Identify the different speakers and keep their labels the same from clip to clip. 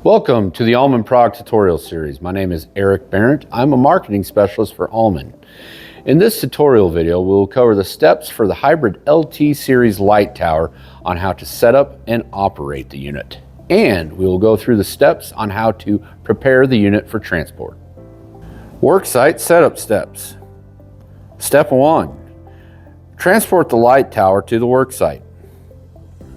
Speaker 1: Welcome to the Allman Product Tutorial Series. My name is Eric Barrett. I'm a marketing specialist for Allman. In this tutorial video, we'll cover the steps for the hybrid LT series light tower on how to set up and operate the unit. And we will go through the steps on how to prepare the unit for transport. Worksite setup steps. Step 1. Transport the light tower to the worksite.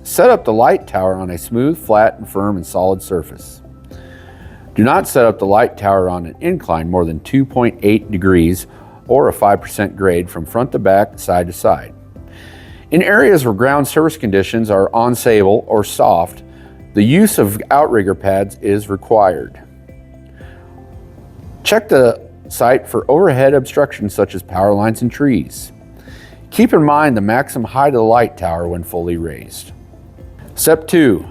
Speaker 1: Set up the light tower on a smooth, flat, and firm and solid surface. Do not set up the light tower on an incline more than 2.8 degrees or a 5% grade from front to back, side to side. In areas where ground surface conditions are unstable or soft, the use of outrigger pads is required. Check the site for overhead obstructions such as power lines and trees. Keep in mind the maximum height of the light tower when fully raised. Step 2.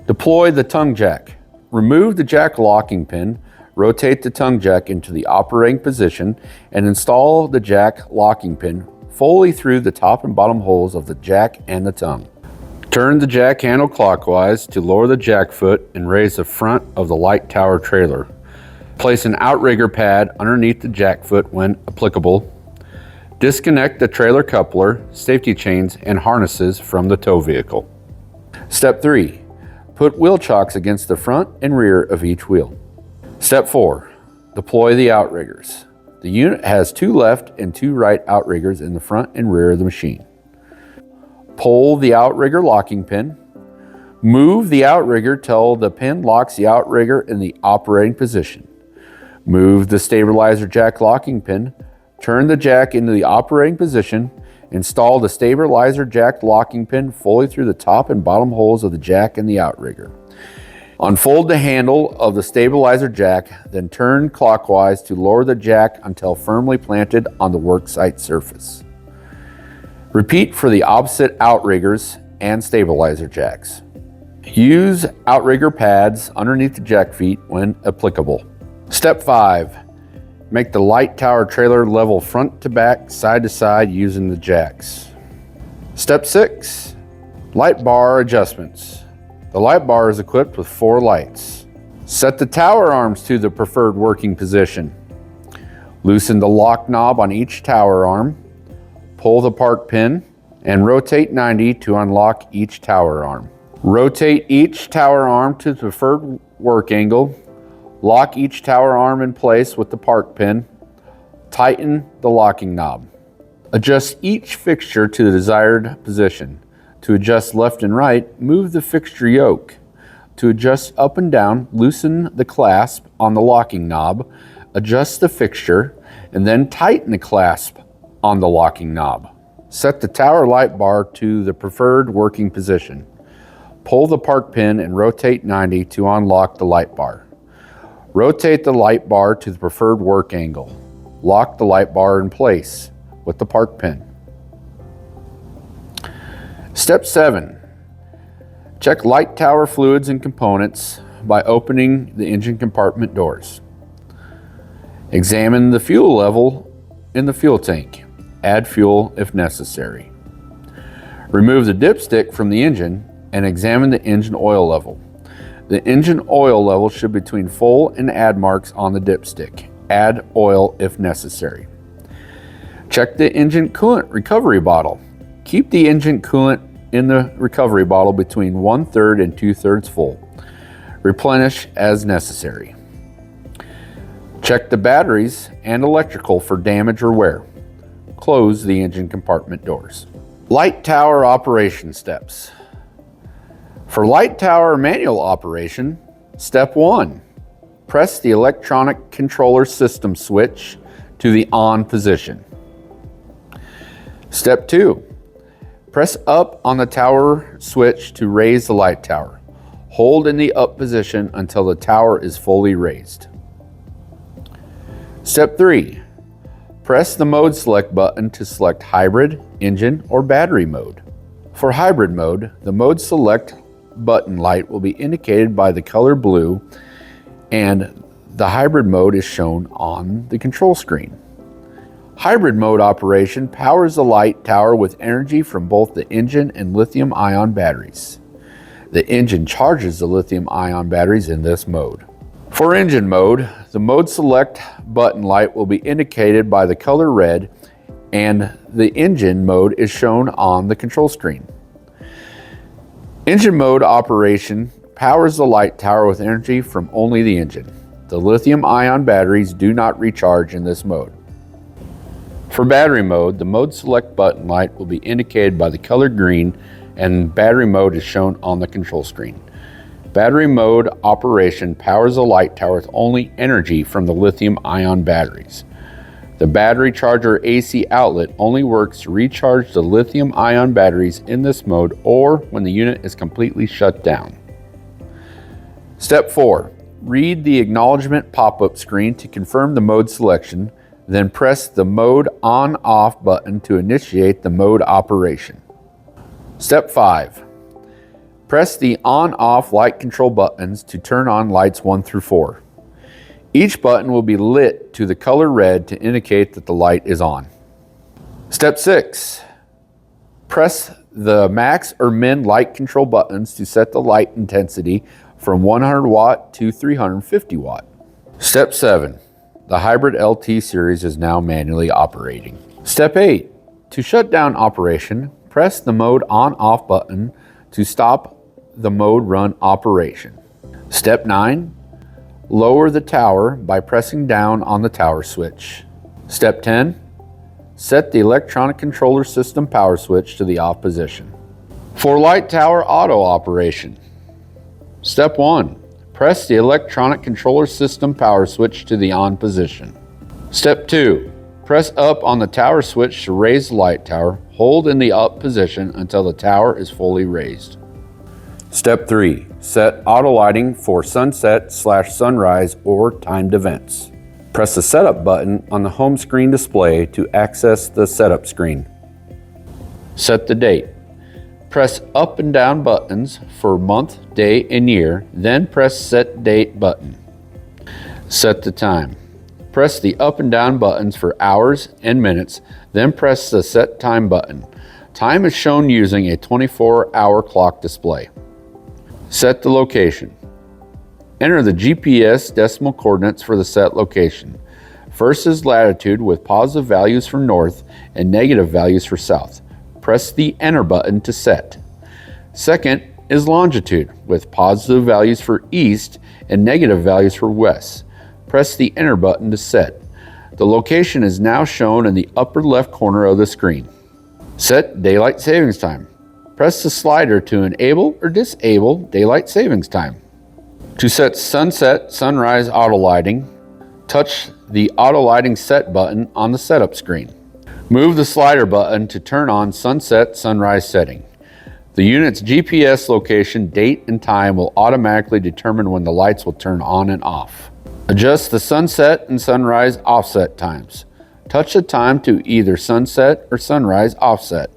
Speaker 1: Deploy the tongue jack. Remove the jack locking pin, rotate the tongue jack into the operating position, and install the jack locking pin fully through the top and bottom holes of the jack and the tongue. Turn the jack handle clockwise to lower the jack foot and raise the front of the light tower trailer. Place an outrigger pad underneath the jack foot when applicable. Disconnect the trailer coupler, safety chains, and harnesses from the tow vehicle. Step 3. Put wheel chocks against the front and rear of each wheel. Step 4. Deploy the outriggers. The unit has 2 left and 2 right outriggers in the front and rear of the machine. Pull the outrigger locking pin. Move the outrigger till the pin locks the outrigger in the operating position. Move the stabilizer jack locking pin. Turn the jack into the operating position. Install the stabilizer jack locking pin fully through the top and bottom holes of the jack and the outrigger. Unfold the handle of the stabilizer jack, then turn clockwise to lower the jack until firmly planted on the worksite surface. Repeat for the opposite outriggers and stabilizer jacks. Use outrigger pads underneath the jack feet when applicable. Step 5. Make the light tower trailer level front to back, side to side using the jacks. Step 6. Light bar adjustments. The light bar is equipped with 4 lights. Set the tower arms to the preferred working position. Loosen the lock knob on each tower arm. Pull the park pin and rotate 90 to unlock each tower arm. Rotate each tower arm to the preferred work angle. Lock each tower arm in place with the park pin. Tighten the locking knob. Adjust each fixture to the desired position. To adjust left and right, move the fixture yoke. To adjust up and down, loosen the clasp on the locking knob, adjust the fixture, and then tighten the clasp on the locking knob. Set the tower light bar to the preferred working position. Pull the park pin and rotate 90 to unlock the light bar. Rotate the light bar to the preferred work angle. Lock the light bar in place with the park pin. Step 7. Check light tower fluids and components by opening the engine compartment doors. Examine the fuel level in the fuel tank. Add fuel if necessary. Remove the dipstick from the engine and examine the engine oil level. The engine oil level should be between full and add marks on the dipstick. Add oil if necessary. Check the engine coolant recovery bottle. Keep the engine coolant in the recovery bottle between 1/3 and 2/3 full. Replenish as necessary. Check the batteries and electrical for damage or wear. Close the engine compartment doors. Light tower operation steps. For light tower manual operation, step 1. Press the electronic controller system switch to the on position. Step 2. Press up on the tower switch to raise the light tower. Hold in the up position until the tower is fully raised. Step 3. Press the mode select button to select hybrid, engine, or battery mode. For hybrid mode, the mode select button light will be indicated by the color blue, and the hybrid mode is shown on the control screen. Hybrid mode operation powers the light tower with energy from both the engine and lithium-ion batteries. The engine charges the lithium-ion batteries in this mode. For engine mode, the mode select button light will be indicated by the color red, and the engine mode is shown on the control screen. Engine mode operation powers the light tower with energy from only the engine. The lithium-ion batteries do not recharge in this mode. For battery mode, the mode select button light will be indicated by the color green, and battery mode is shown on the control screen. Battery mode operation powers the light tower with only energy from the lithium-ion batteries. The battery charger AC outlet only works to recharge the lithium-ion batteries in this mode or when the unit is completely shut down. Step 4. Read the acknowledgement pop-up screen to confirm the mode selection, then press the mode on-off button to initiate the mode operation. Step 5. Press the on-off light control buttons to turn on lights 1 through 4. Each button will be lit to the color red to indicate that the light is on. Step 6. Press the max or min light control buttons to set the light intensity from 100 watt to 350 watt. Step 7. The hybrid LT series is now manually operating. Step 8. To shut down operation, press the mode on-off button to stop the mode run operation. Step 9. Lower the tower by pressing down on the tower switch. Step 10. Set the electronic controller system power switch to the off position. For light tower auto operation. Step 1. Press the electronic controller system power switch to the on position. Step 2. Press up on the tower switch to raise the light tower. Hold in the up position until the tower is fully raised. Step 3. Set auto lighting for sunset/sunrise or timed events. Press the setup button on the home screen display to access the setup screen. Set the date. Press up and down buttons for month, day, and year, then press set date button. Set the time. Press the up and down buttons for hours and minutes, then press the set time button. Time is shown using a 24-hour clock display. Set the location. Enter the GPS decimal coordinates for the set location. First is latitude with positive values for north and negative values for south. Press the enter button to set. Second is longitude with positive values for east and negative values for west. Press the enter button to set. The location is now shown in the upper left corner of the screen. Set daylight savings time. Press the slider to enable or disable daylight savings time. To set sunset, sunrise auto lighting, touch the auto lighting set button on the setup screen. Move the slider button to turn on sunset, sunrise setting. The unit's GPS location, date, and time will automatically determine when the lights will turn on and off. Adjust the sunset and sunrise offset times. Touch the time to either sunset or sunrise offset.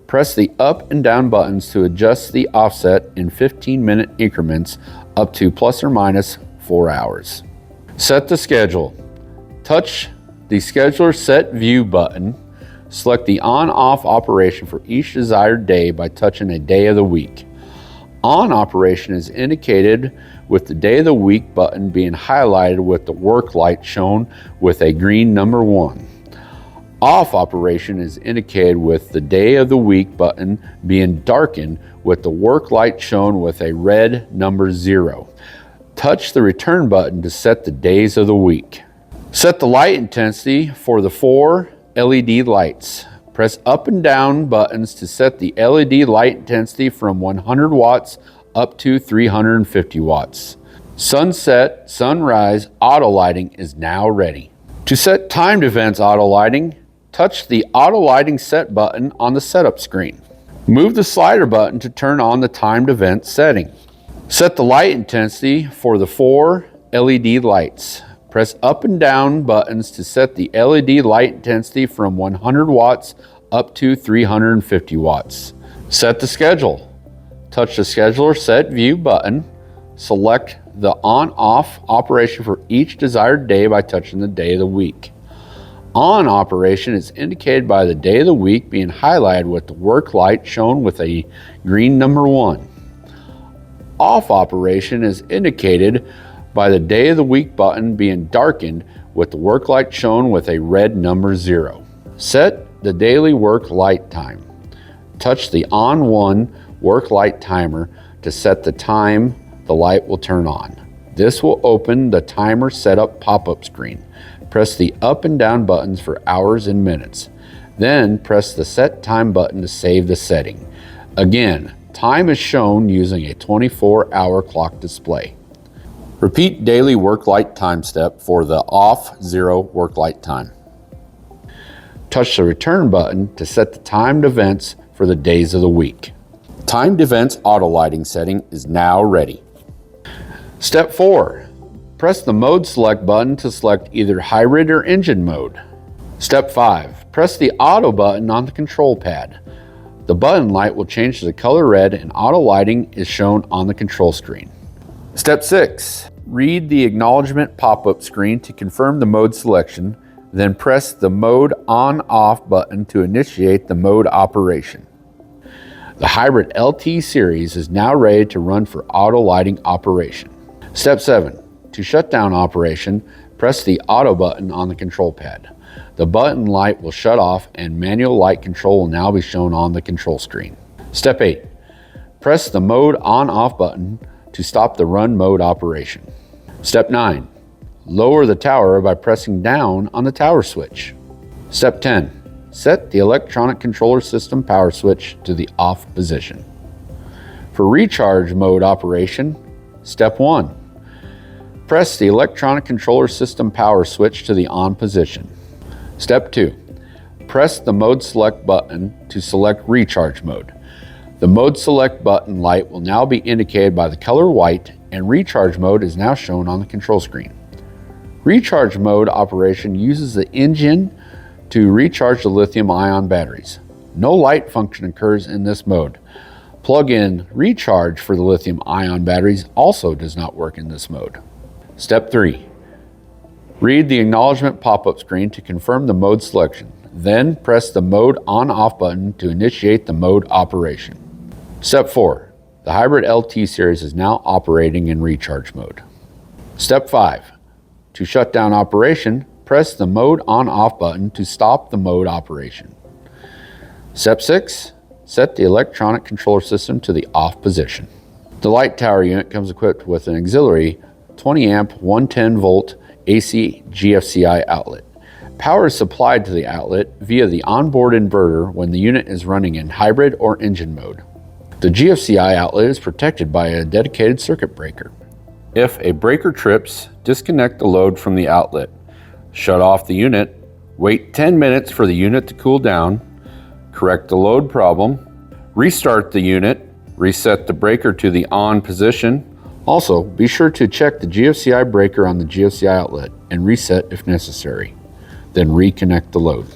Speaker 1: Press the up and down buttons to adjust the offset in 15-minute increments up to plus or minus 4 hours. Set the schedule. Touch the scheduler set view button. Select the on-off operation for each desired day by touching a day of the week. On operation is indicated with the day of the week button being highlighted with the work light shown with a green number 1. Off operation is indicated with the day of the week button being darkened with the work light shown with a red number 0. Touch the return button to set the days of the week. Set the light intensity for the 4 LED lights. Press up and down buttons to set the LED light intensity from 100 watts up to 350 watts. Sunset, sunrise auto lighting is now ready. To set timed events auto lighting, touch the auto lighting set button on the setup screen. Move the slider button to turn on the timed event setting. Set the light intensity for the 4 LED lights. Press up and down buttons to set the LED light intensity from 100 watts up to 350 watts. Set the schedule. Touch the scheduler set view button. Select the on-off operation for each desired day by touching the day of the week. On operation is indicated by the day of the week being highlighted with the work light shown with a green number 1. Off operation is indicated by the day of the week button being darkened with the work light shown with a red number 0. Set the daily work light time. Touch the on 1 work light timer to set the time the light will turn on. This will open the timer setup pop-up screen. Press the up and down buttons for hours and minutes. Then press the set time button to save the setting. Again, time is shown using a 24-hour clock display. Repeat daily work light time step for the off 0 work light time. Touch the return button to set the timed events for the days of the week. Timed events auto lighting setting is now ready. Step 4. Press the mode select button to select either hybrid or engine mode. Step 5. Press the auto button on the control pad. The button light will change to the color red and auto lighting is shown on the control screen. Step 6. Read the acknowledgement pop-up screen to confirm the mode selection, then press the mode on-off button to initiate the mode operation. The Hybrid LT series is now ready to run for auto lighting operation. Step 7. To shut down operation, press the auto button on the control pad. The button light will shut off and manual light control will now be shown on the control screen. Step 8. Press the mode on-off button to stop the run mode operation. Step 9. Lower the tower by pressing down on the tower switch. Step 10. Set the electronic controller system power switch to the off position. For recharge mode operation, Step 1. Press the electronic controller system power switch to the on position. Step 2. Press the mode select button to select recharge mode. The mode select button light will now be indicated by the color white and recharge mode is now shown on the control screen. Recharge mode operation uses the engine to recharge the lithium-ion batteries. No light function occurs in this mode. Plug-in recharge for the lithium-ion batteries also does not work in this mode. Step 3. Read the acknowledgement pop-up screen to confirm the mode selection. Then press the mode on-off button to initiate the mode operation. Step 4. The Hybrid LT series is now operating in recharge mode. Step 5. To shut down operation, press the mode on-off button to stop the mode operation. Step 6. Set the electronic controller system to the off position. The light tower unit comes equipped with an auxiliary 20 amp 110 volt AC GFCI outlet. Power is supplied to the outlet via the onboard inverter when the unit is running in hybrid or engine mode. The GFCI outlet is protected by a dedicated circuit breaker. If a breaker trips, disconnect the load from the outlet. Shut off the unit, wait 10 minutes for the unit to cool down, correct the load problem, restart the unit, reset the breaker to the on position. Also, be sure to check the GFCI breaker on the GFCI outlet and reset if necessary. Then reconnect the load.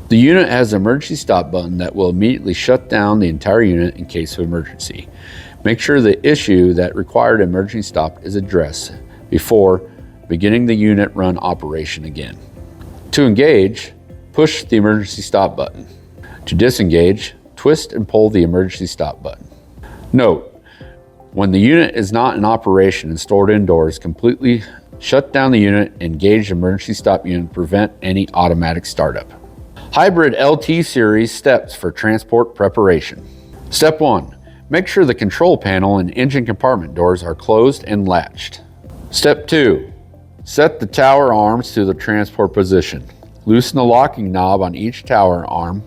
Speaker 1: The unit has an emergency stop button that will immediately shut down the entire unit in case of emergency. Make sure the issue that required emergency stop is addressed before beginning the unit run operation again. To engage, push the emergency stop button. To disengage, twist and pull the emergency stop button. Note, when the unit is not in operation and stored indoors, completely shut down the unit and engage the emergency stop unit to prevent any automatic startup. Hybrid LT series steps for transport preparation. Step 1. Make sure the control panel and engine compartment doors are closed and latched. Step 2. Set the tower arms to the transport position. Loosen the locking knob on each tower arm.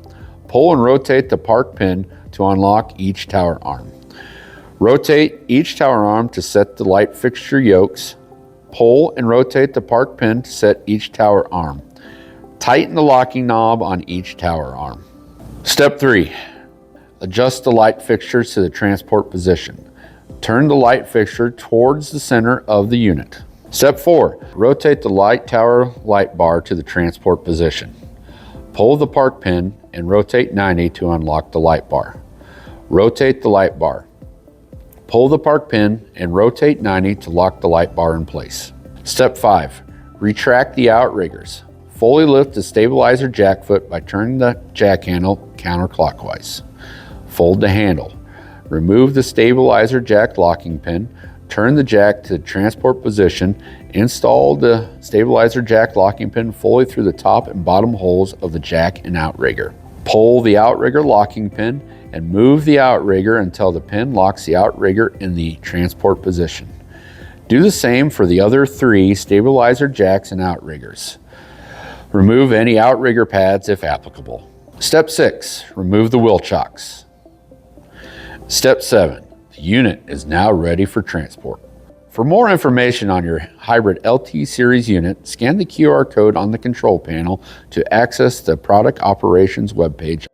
Speaker 1: Pull and rotate the park pin to unlock each tower arm. Rotate each tower arm to set the light fixture yokes. Pull and rotate the park pin to set each tower arm. Tighten the locking knob on each tower arm. Step 3. Adjust the light fixtures to the transport position. Turn the light fixture towards the center of the unit. Step 4. Rotate the light tower light bar to the transport position. Pull the park pin and rotate 90 to unlock the light bar. Rotate the light bar. Pull the park pin and rotate 90 to lock the light bar in place. Step 5. Retract the outriggers. Fully lift the stabilizer jack foot by turning the jack handle counterclockwise. Fold the handle. Remove the stabilizer jack locking pin, turn the jack to transport position, install the stabilizer jack locking pin fully through the top and bottom holes of the jack and outrigger. Pull the outrigger locking pin and move the outrigger until the pin locks the outrigger in the transport position. Do the same for the other 3 stabilizer jacks and outriggers. Remove any outrigger pads if applicable. Step 6, remove the wheel chocks. Step 7, the unit is now ready for transport. For more information on your hybrid LT Series unit, scan the QR code on the control panel to access the product operations webpage.